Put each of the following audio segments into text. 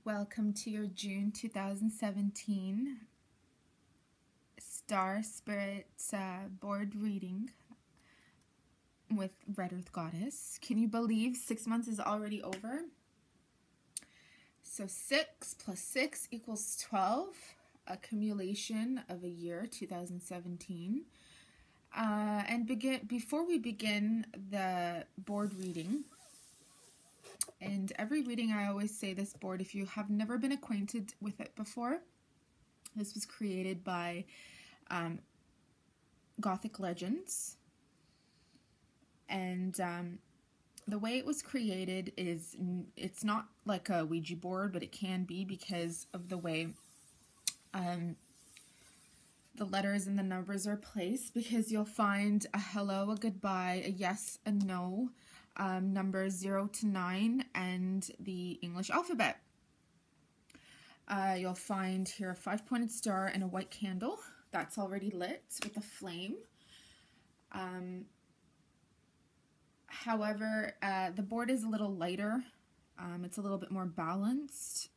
Welcome to your June 2017 Star Spirit board reading with Red Earth Goddess. Can you believe 6 months is already over? So 6 plus 6 equals 12, accumulation of a year, 2017. Before we begin the board reading, and every reading I always say this board, if you have never been acquainted with it before, this was created by Gothic Legends, and the way it was created is, it's not like a Ouija board, but it can be because of the way the letters and the numbers are placed, because you'll find a hello, a goodbye, a yes, a no, numbers 0 to 9, and the English alphabet. You'll find here a 5-pointed star and a white candle that's already lit with a flame. However, the board is a little lighter. It's a little bit more balanced,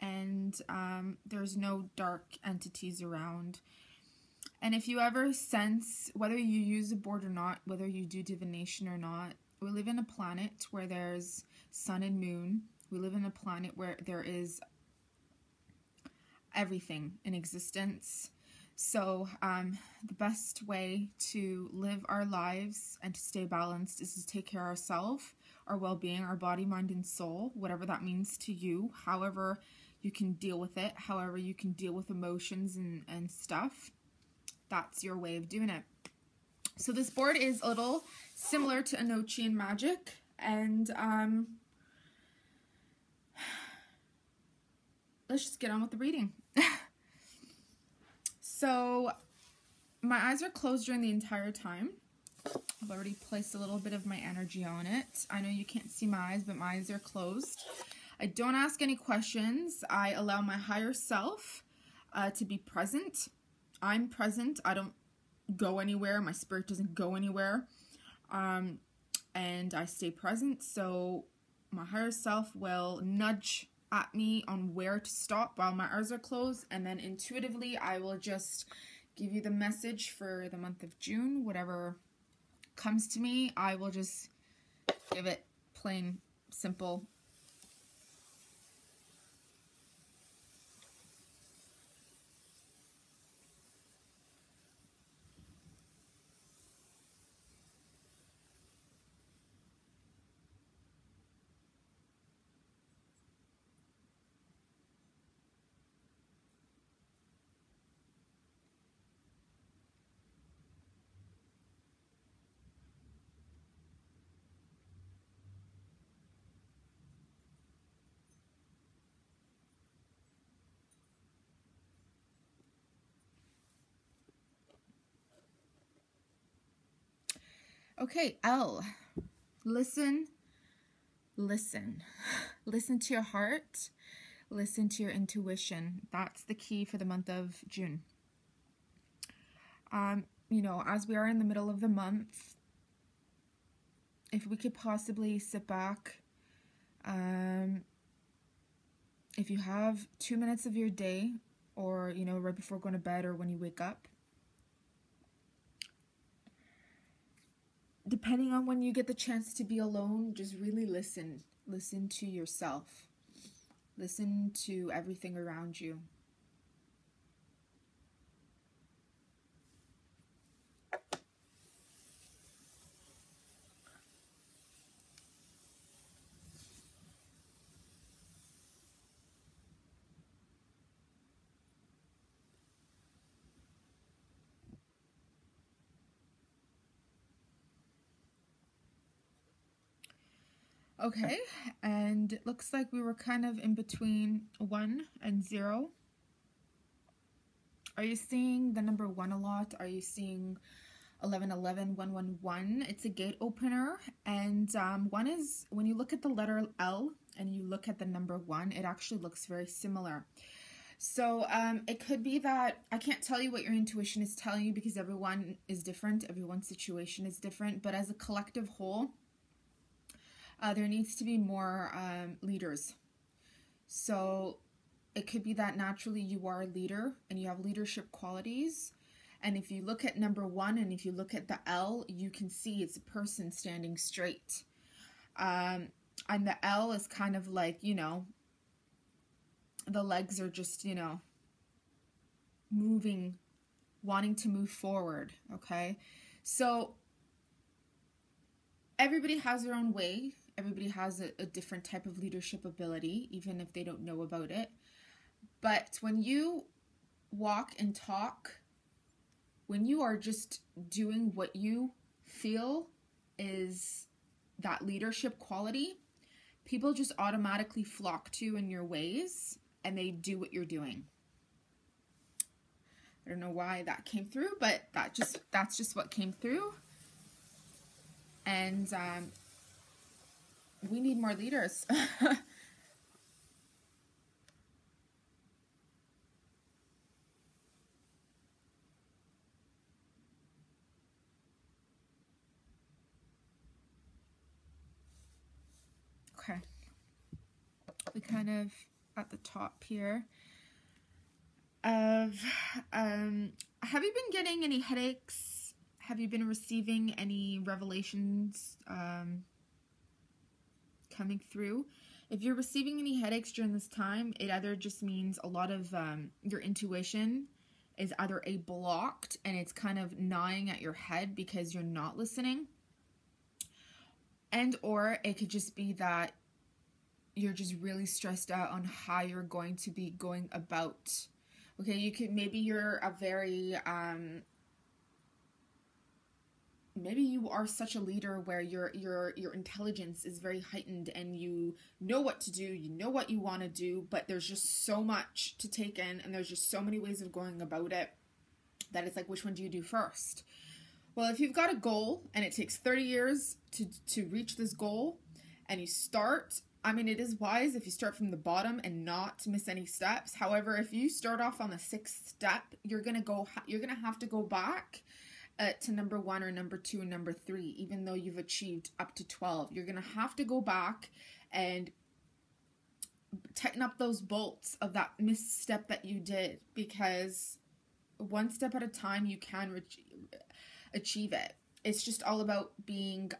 and there's no dark entities around. And if you ever sense, whether you use a board or not, whether you do divination or not, we live in a planet where there's sun and moon. We live in a planet where there is everything in existence. So the best way to live our lives and to stay balanced is to take care of ourselves, our well-being, our body, mind, and soul, whatever that means to you, however you can deal with it, however you can deal with emotions and stuff. That's your way of doing it. So this board is a little similar to Enochian magic, and let's just get on with the reading. So my eyes are closed during the entire time. I've already placed a little bit of my energy on it. I know you can't see my eyes, but my eyes are closed. I don't ask any questions. I allow my higher self to be present. I'm present. I don't go anywhere. My spirit doesn't go anywhere. And I stay present. So my higher self will nudge at me on where to stop while my eyes are closed. And then intuitively, I will just give you the message for the month of June. Whatever comes to me, I will just give it plain, simple. Okay, L. Listen. Listen. Listen to your heart. Listen to your intuition. That's the key for the month of June. You know, as we are in the middle of the month, if we could possibly sit back, if you have 2 minutes of your day, or, you know, right before going to bed or when you wake up, depending on when you get the chance to be alone, just really listen. Listen to yourself. Listen to everything around you. Okay, and it looks like we were kind of in between 1 and 0. Are you seeing the number 1 a lot? Are you seeing 1111, 111? It's a gate opener, and 1 is, when you look at the letter L and you look at the number 1, it actually looks very similar. So it could be that, I can't tell you what your intuition is telling you because everyone is different, everyone's situation is different, but as a collective whole, there needs to be more leaders. So it could be that naturally you are a leader and you have leadership qualities. And if you look at number 1 and if you look at the L, you can see it's a person standing straight. And the L is kind of like, you know, the legs are just, you know, moving, wanting to move forward, okay? So everybody has their own way. Everybody has a different type of leadership ability, even if they don't know about it. But when you walk and talk, when you are just doing what you feel is that leadership quality, people just automatically flock to you in your ways and they do what you're doing. I don't know why that came through, but that's just what came through. And we need more leaders. Okay. We kind of at the top here of have you been getting any headaches? Have you been receiving any revelations coming through? If you're receiving any headaches during this time, it either just means a lot of your intuition is either blocked and it's kind of gnawing at your head because you're not listening, and or it could just be that you're just really stressed out on how you're going to be going about. Okay, you could, maybe you're a very maybe you are such a leader where your intelligence is very heightened and you know what to do, you know what you want to do, but there's just so much to take in and there's just so many ways of going about it that it's like, which one do you do first? Well, if you've got a goal and it takes 30 years to reach this goal and you start, I mean, it is wise if you start from the bottom and not miss any steps. However, if you start off on the 6th step, you're going to have to go back to number 1 or number 2 and number 3, even though you've achieved up to 12. You're going to have to go back and tighten up those bolts of that misstep that you did, because one step at a time you can achieve it. It's just all about being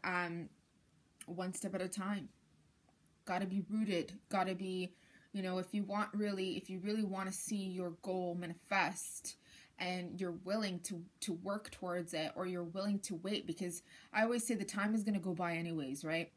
one step at a time. Got to be rooted, got to be, you know, if you really want to see your goal manifest and you're willing to work towards it, or you're willing to wait, because I always say the time is going to go by anyways, right?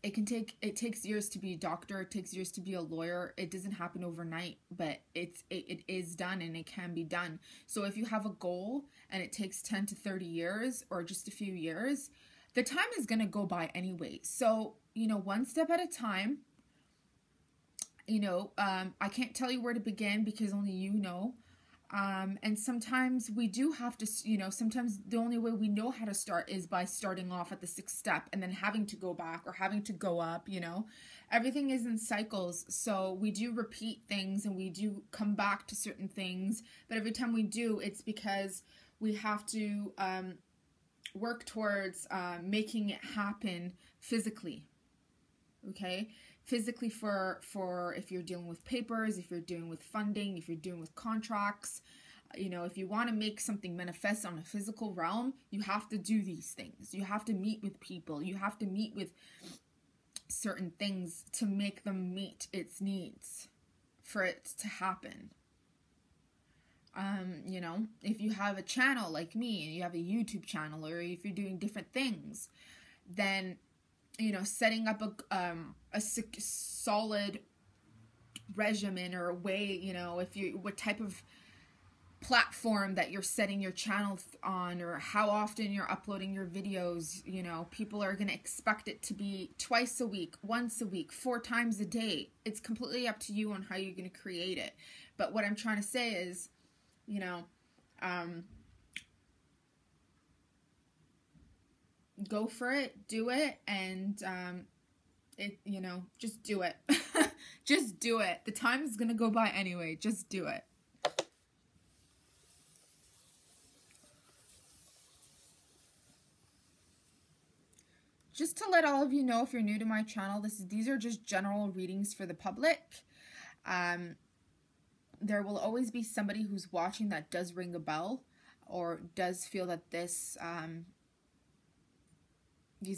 It takes years to be a doctor, it takes years to be a lawyer. It doesn't happen overnight, but it is done and it can be done. So if you have a goal and it takes 10 to 30 years or just a few years, the time is going to go by anyway. So, you know, one step at a time. You know, I can't tell you where to begin because only you know. And sometimes we do have to, you know, sometimes the only way we know how to start is by starting off at the 6th step and then having to go back or having to go up, you know. Everything is in cycles. So we do repeat things and we do come back to certain things. But every time we do, it's because we have to work towards making it happen physically. Okay? Physically for if you're dealing with papers, if you're dealing with funding, if you're dealing with contracts, you know, if you want to make something manifest on a physical realm, you have to do these things. You have to meet with people. You have to meet with certain things to make them meet its needs for it to happen. You know, if you have a channel like me and you have a YouTube channel, or if you're doing different things, then, you know, setting up a solid regimen or a way, you know, what type of platform that you're setting your channel on, or how often you're uploading your videos, you know, people are going to expect it to be twice a week, once a week, 4 times a day. It's completely up to you on how you're going to create it. But what I'm trying to say is, you know, go for it, do it, and you know, just do it. Just do it. The time is gonna go by anyway. Just do it. just to let all of you know, if you're new to my channel, these are just general readings for the public. There will always be somebody who's watching that does ring a bell or does feel that these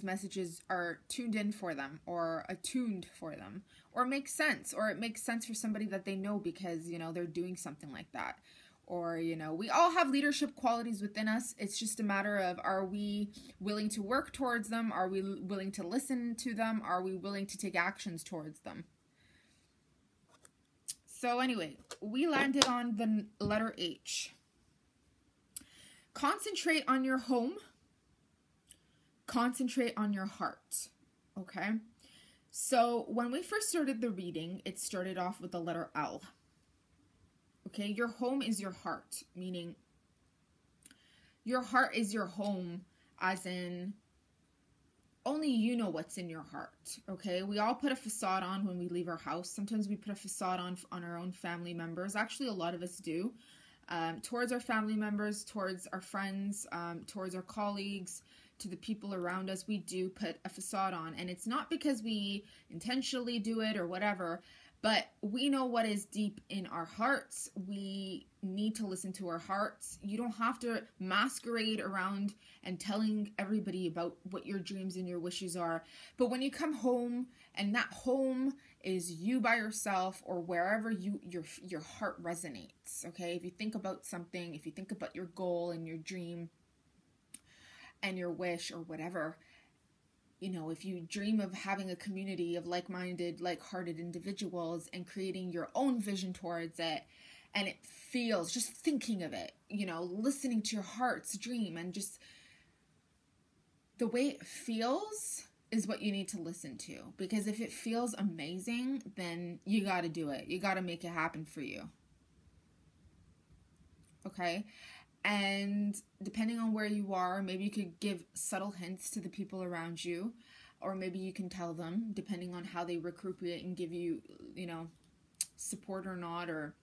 messages are tuned in for them or attuned for them, or make sense, or it makes sense for somebody that they know because, you know, they're doing something like that. Or, you know, we all have leadership qualities within us. It's just a matter of, are we willing to work towards them? Are we willing to listen to them? Are we willing to take actions towards them? So anyway, we landed on the letter H. Concentrate on your home. Concentrate on your heart. Okay? So when we first started the reading, it started off with the letter L. Okay? Your home is your heart, meaning your heart is your home, as in only you know what's in your heart. Okay? We all put a facade on when we leave our house. Sometimes we put a facade on our own family members. Actually, a lot of us do. Towards our family members, towards our friends, towards our colleagues, to the people around us, we do put a facade on. And it's not because we intentionally do it or whatever, but we know what is deep in our hearts. We need to listen to our hearts. You don't have to masquerade around and telling everybody about what your dreams and your wishes are. But when you come home, and that home is you by yourself or wherever your heart resonates, okay? If you think about something, if you think about your goal and your dream and your wish or whatever, you know, if you dream of having a community of like-minded, like-hearted individuals and creating your own vision towards it, and it feels, just thinking of it, you know, listening to your heart's dream, and just the way it feels is what you need to listen to. Because if it feels amazing, then you got to do it. You got to make it happen for you. Okay? And depending on where you are, maybe you could give subtle hints to the people around you, or maybe you can tell them, depending on how they recuperate and give you, you know, support or not, or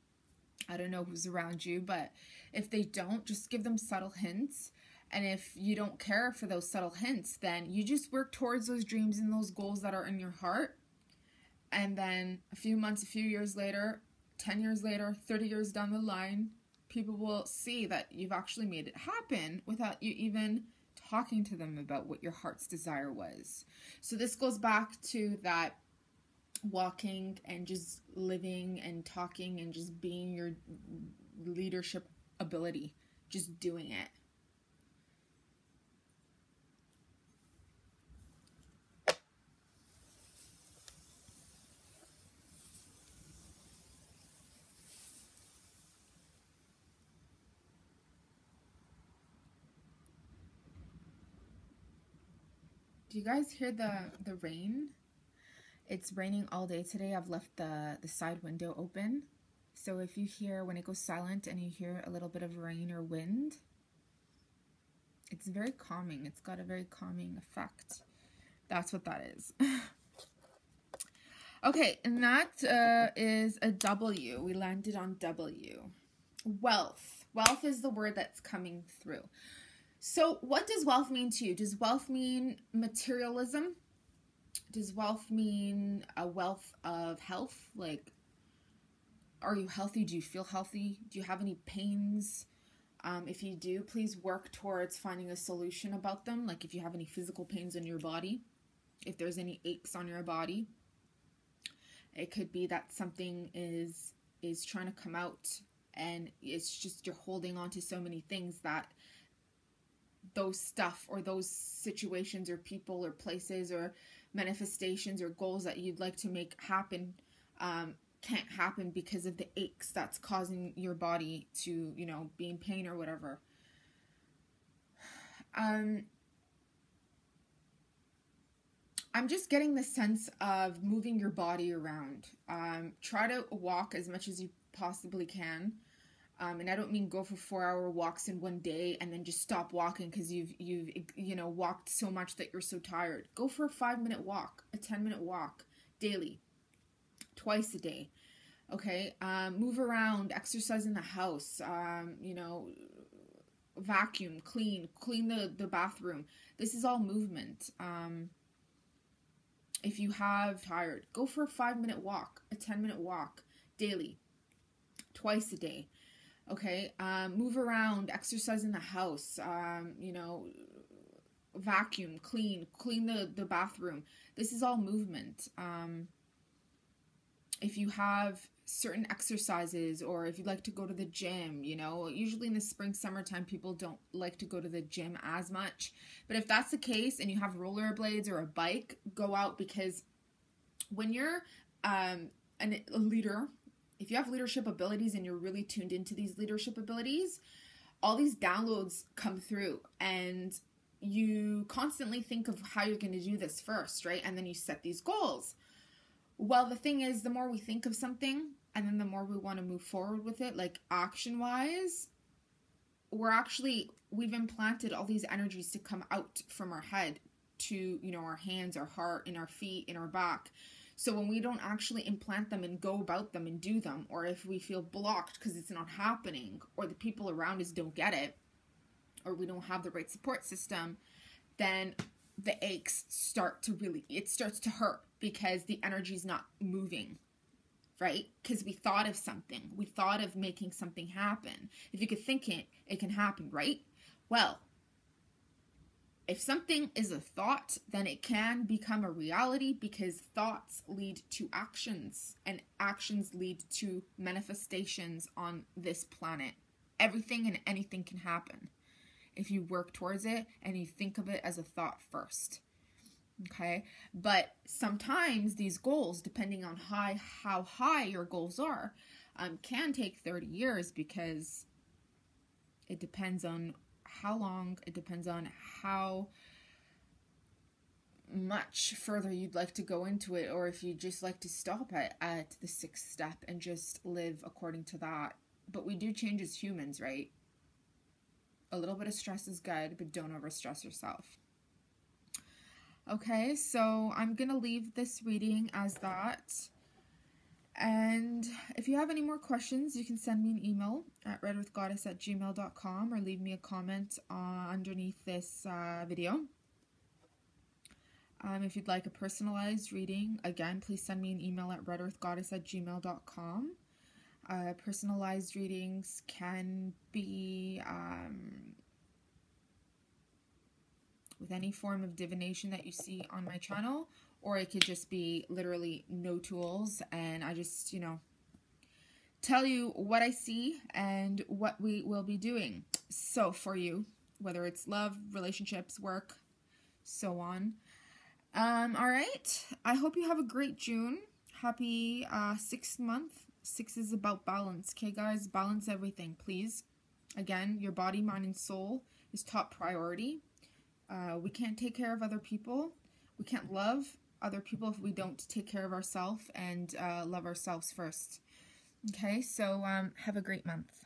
I don't know who's around you, but if they don't, just give them subtle hints. And if you don't care for those subtle hints, then you just work towards those dreams and those goals that are in your heart. And then a few months, a few years later, 10 years later, 30 years down the line, people will see that you've actually made it happen without you even talking to them about what your heart's desire was. So this goes back to that walking and just living and talking and just being your leadership ability, just doing it. Do you guys hear the rain? It's raining all day today. I've left the side window open. So if you hear, when it goes silent and you hear a little bit of rain or wind, it's very calming. It's got a very calming effect. That's what that is. Okay, and that is a W. We landed on W. Wealth. Wealth is the word that's coming through. So what does wealth mean to you? Does wealth mean materialism? Does wealth mean a wealth of health? Like, are you healthy? Do you feel healthy? Do you have any pains? If you do, please work towards finding a solution about them. Like if you have any physical pains in your body, if there's any aches on your body, it could be that something is trying to come out, and it's just you're holding on to so many things that those stuff or those situations or people or places or manifestations or goals that you'd like to make happen can't happen because of the aches that's causing your body to, you know, be in pain or whatever. I'm just getting the sense of moving your body around. Try to walk as much as you possibly can. And I don't mean go for 4-hour walks in one day and then just stop walking because you've you know, walked so much that you're so tired. Go for a 5-minute walk, a 10-minute walk daily, twice a day. Okay. Move around, exercise in the house, you know, vacuum, clean the bathroom. This is all movement. If you have tired, go for a 5-minute walk, a 10-minute walk daily, twice a day. Okay, move around, exercise in the house, you know, vacuum, clean the bathroom. This is all movement. If you have certain exercises, or if you'd like to go to the gym, you know, usually in the spring, summertime, people don't like to go to the gym as much. But if that's the case and you have rollerblades or a bike, go out, because when you're a leader, if you have leadership abilities and you're really tuned into these leadership abilities, all these downloads come through, and you constantly think of how you're going to do this first, right? And then you set these goals. Well, the thing is, the more we think of something, and then the more we want to move forward with it, like action-wise, we've implanted all these energies to come out from our head to, you know, our hands, our heart, in our feet, in our back. So when we don't actually implant them and go about them and do them, or if we feel blocked because it's not happening, or the people around us don't get it, or we don't have the right support system, then the aches starts to hurt, because the energy is not moving, right? Because we thought of something. We thought of making something happen. If you could think it, it can happen, right? Well, if something is a thought, then it can become a reality, because thoughts lead to actions, and actions lead to manifestations on this planet. Everything and anything can happen if you work towards it and you think of it as a thought first. Okay, but sometimes these goals, depending on how high your goals are, can take 30 years, because it depends on how long, it depends on how much further you'd like to go into it, or if you just like to stop at the 6th step and just live according to that. But we do change as humans, right? A little bit of stress is good, but don't overstress yourself. Okay, so I'm going to leave this reading as that. And if you have any more questions, you can send me an email at redearthgoddess@gmail.com, or leave me a comment underneath this video. If you'd like a personalized reading, again, please send me an email at redearthgoddess@gmail.com. Personalized readings can be with any form of divination that you see on my channel, or it could just be literally no tools, and I just, you know, tell you what I see and what we will be doing. So for you, whether it's love, relationships, work, so on. All right. I hope you have a great June. Happy 6th month. 6 is about balance. Okay, guys, balance everything, please. Again, your body, mind, and soul is top priority. We can't take care of other people. We can't love other people if we don't take care of ourselves and love ourselves first. Okay, so have a great month.